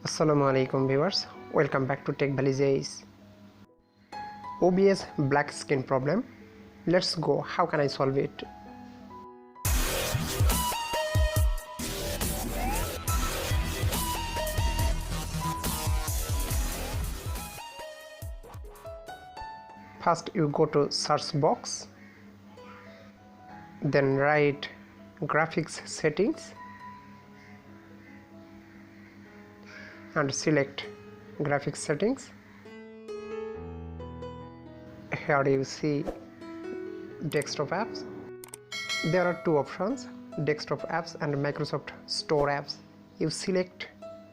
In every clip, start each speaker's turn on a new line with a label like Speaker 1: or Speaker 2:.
Speaker 1: Assalamu alaikum viewers, welcome back to Tech Valley. OBS black screen problem. Let's go. How can I solve it? First you go to search box, then write graphics settings and select graphics settings. Here you see desktop apps. There are two options, desktop apps and Microsoft Store apps. You select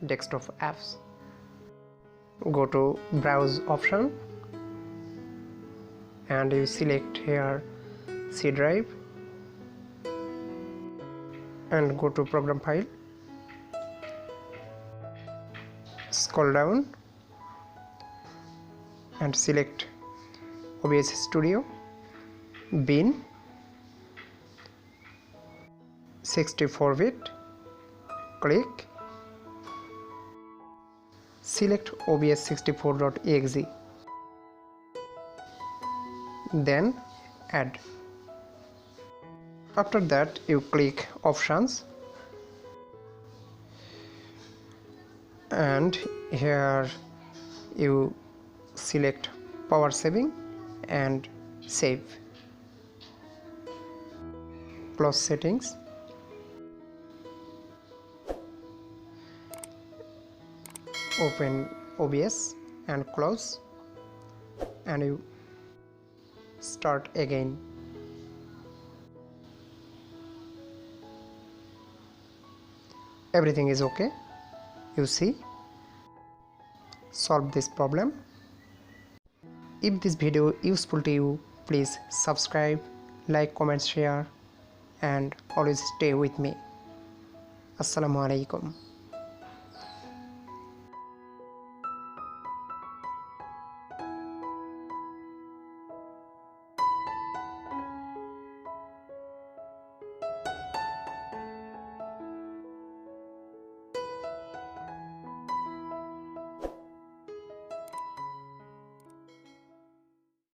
Speaker 1: desktop apps. Go to browse option and you select here C drive and go to program file. Scroll down and select OBS Studio, bin, 64-bit, click, select OBS 64.exe, then add. After that you click options and here you select power saving and save. Close settings. Open OBS and close and you start again. Everything is okay. You see, solve this problem. If this video useful to you, please subscribe, like, comment, share and always stay with me. Assalamu alaikum.